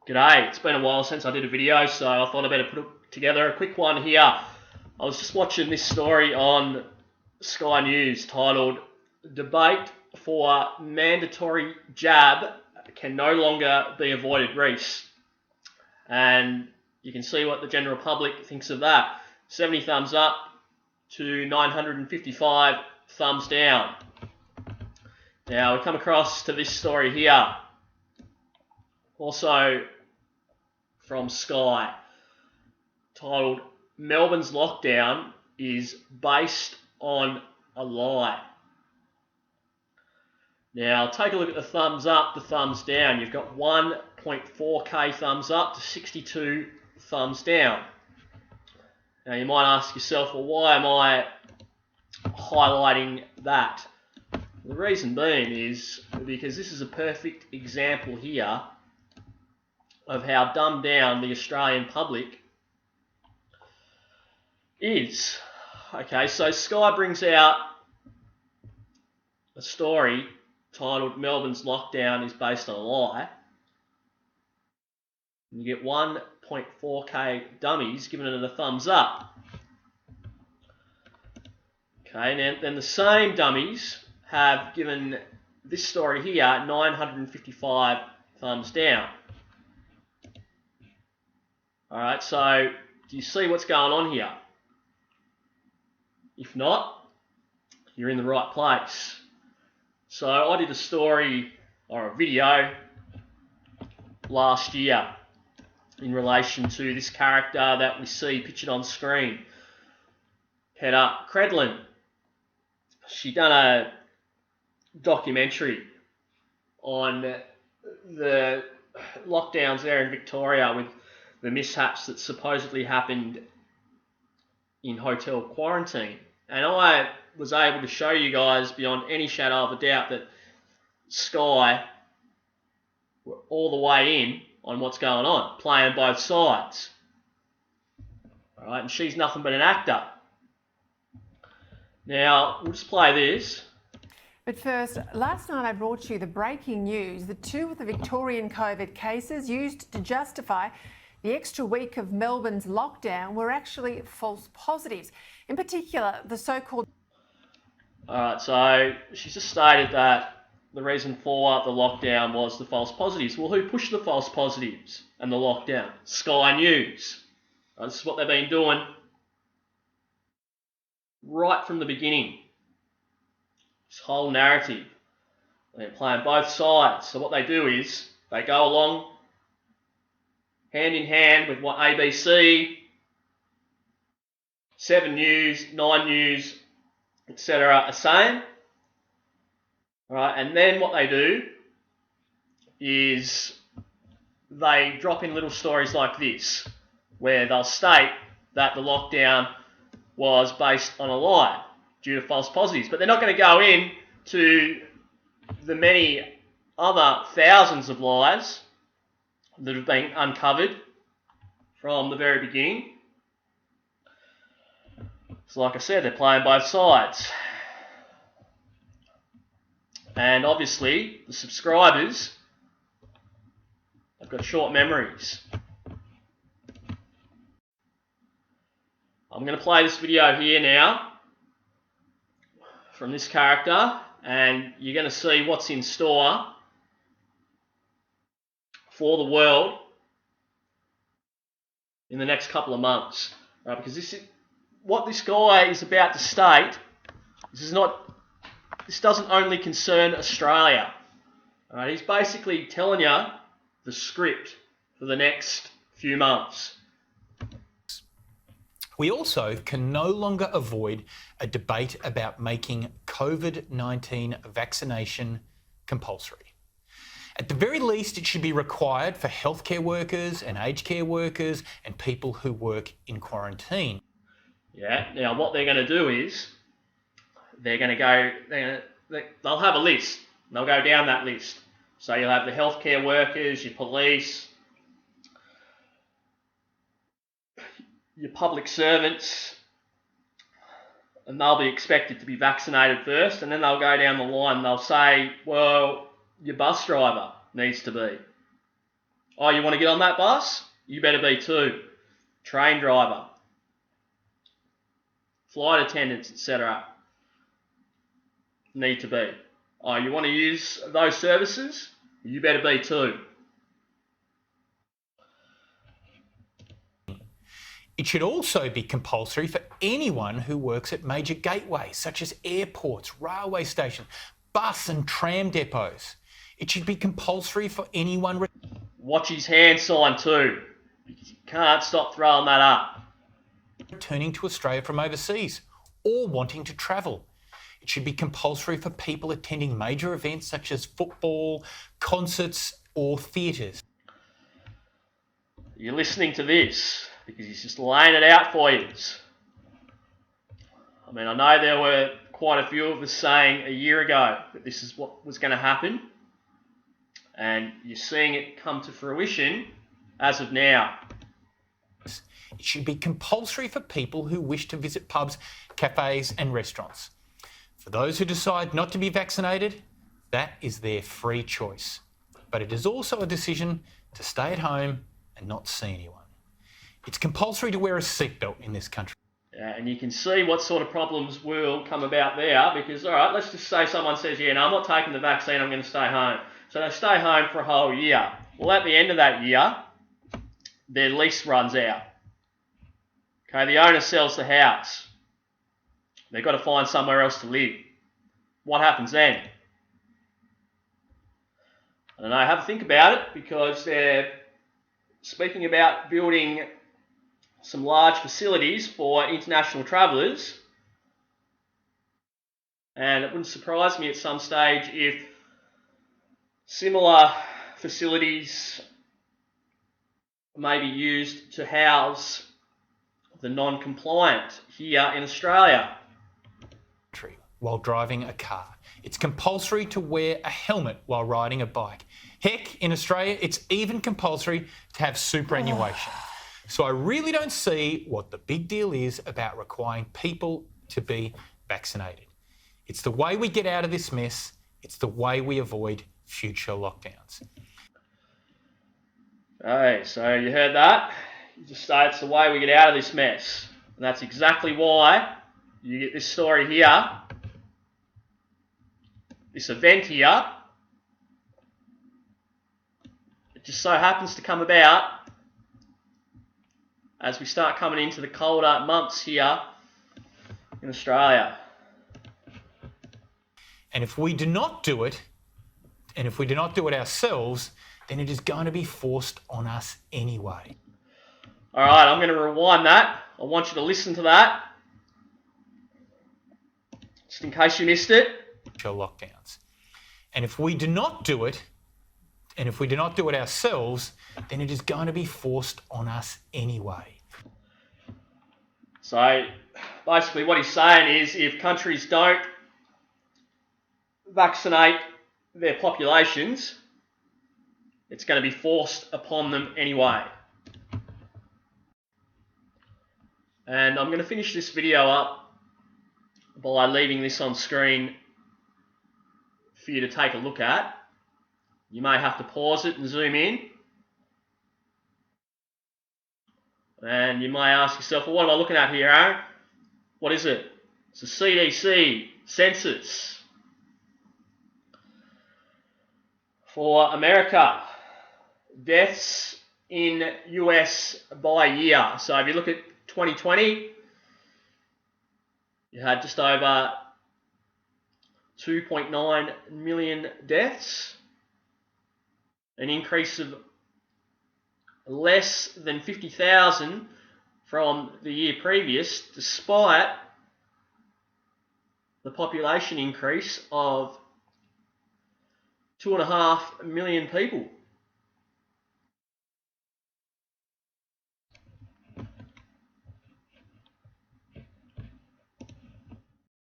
G'day, it's been a while since I did a video, so I thought I'd better put together a quick one here. I was just watching this story on Sky News titled, "Debate for Mandatory Jab Can No Longer Be Avoided Reese." And you can see what the general public thinks of that. 70 thumbs up to 955 thumbs down. Now we come across to this story here, also from Sky, titled, "Melbourne's lockdown is based on a lie." Now take a look at the thumbs up to thumbs down. You've got 1.4k thumbs up to 62 thumbs down. Now you might ask yourself, well, why am I highlighting that? The reason being is because this is a perfect example here of how dumbed down the Australian public is. Okay, so Sky brings out a story titled "Melbourne's lockdown is based on a lie." And you get 1.4k dummies giving it a thumbs up. Okay, and then the same dummies have given this story here 955 thumbs down. Alright, so do you see what's going on here? If not, you're in the right place. So I did a story or a video last year in relation to this character that we see pictured on screen, Peddler Credlin. She done a documentary on the lockdowns there in Victoria with the mishaps that supposedly happened in hotel quarantine. And I was able to show you guys beyond any shadow of a doubt that Sky were all the way in on what's going on, playing both sides. Alright, and she's nothing but an actor. Now, we'll just play this. But first, last night I brought you the breaking news that 2 of the Victorian COVID cases used to justify the extra week of Melbourne's lockdown were actually false positives. In particular, the so-called... Alright, so she's just stated that the reason for the lockdown was the false positives. Well, who pushed the false positives and the lockdown? Sky News. This is what they've been doing right from the beginning. This whole narrative. They're playing both sides. So what they do is they go along hand in hand with what ABC, 7 News, 9 News, etc. are saying. Alright, and then what they do is they drop in little stories like this, where they'll state that the lockdown was based on a lie due to false positives. But they're not going to go in to the many other thousands of lies that have been uncovered from the very beginning. So like I said, they're playing both sides. And obviously, the subscribers have got short memories. I'm going to play this video here now from this character, and you're going to see what's in store for the world in the next couple of months, right? Because this is what this guy is about to state. This doesn't only concern Australia. Right? He's basically telling you the script for the next few months. We also can no longer avoid a debate about making COVID-19 vaccination compulsory. At the very least, it should be required for healthcare workers and aged care workers and people who work in quarantine. Yeah, now what they're going to do is they'll have a list. They'll go down that list. So you'll have the healthcare workers, your police, your public servants, and they'll be expected to be vaccinated first, and then they'll go down the line and they'll say, well, your bus driver needs to be. Oh, you want to get on that bus? You better be too. Train driver, flight attendants, etc. need to be. Oh, you want to use those services? You better be too. It should also be compulsory for anyone who works at major gateways such as airports, railway stations, bus and tram depots. It should be compulsory for anyone. Watch his hand sign too, because you can't stop throwing that up. Returning to Australia from overseas or wanting to travel. It should be compulsory for people attending major events such as football, concerts or theatres. You're listening to this because he's just laying it out for you. I mean, I know there were quite a few of us saying a year ago that this is what was going to happen, and you're seeing it come to fruition as of now. It should be compulsory for people who wish to visit pubs, cafes and restaurants. For those who decide not to be vaccinated, that is their free choice. But it is also a decision to stay at home and not see anyone. It's compulsory to wear a seatbelt in this country. Yeah, and you can see what sort of problems will come about there because, all right, let's just say someone says, yeah, no, I'm not taking the vaccine, I'm going to stay home. So they stay home for a whole year. Well, at the end of that year, their lease runs out. Okay, the owner sells the house. They've got to find somewhere else to live. What happens then? I don't know, have a think about it because they're speaking about building some large facilities for international travellers. And it wouldn't surprise me at some stage if similar facilities may be used to house the non-compliant here in Australia. While driving a car. It's compulsory to wear a helmet while riding a bike. Heck, in Australia, it's even compulsory to have superannuation. So I really don't see what the big deal is about requiring people to be vaccinated. It's the way we get out of this mess. It's the way we avoid future lockdowns. Hey, so you heard that? You just say it's the way we get out of this mess. And that's exactly why you get this story here, this event here. It just so happens to come about as we start coming into the colder months here in Australia. And if we do not do it, and if we do not do it ourselves, then it is going to be forced on us anyway. All right, I'm going to rewind that. I want you to listen to that, just in case you missed it. Lockdowns. And if we do not do it, and if we do not do it ourselves, then it is going to be forced on us anyway. So basically what he's saying is if countries don't vaccinate their populations, it's going to be forced upon them anyway. And I'm going to finish this video up by leaving this on screen for you to take a look at. You may have to pause it and zoom in. And you may ask yourself, well, what am I looking at here, Aaron? What is it? It's the CDC census for America. Deaths in US by year. So if you look at 2020, you had just over 2.9 million deaths, an increase of less than 50,000 from the year previous, despite the population increase of 2.5 million people.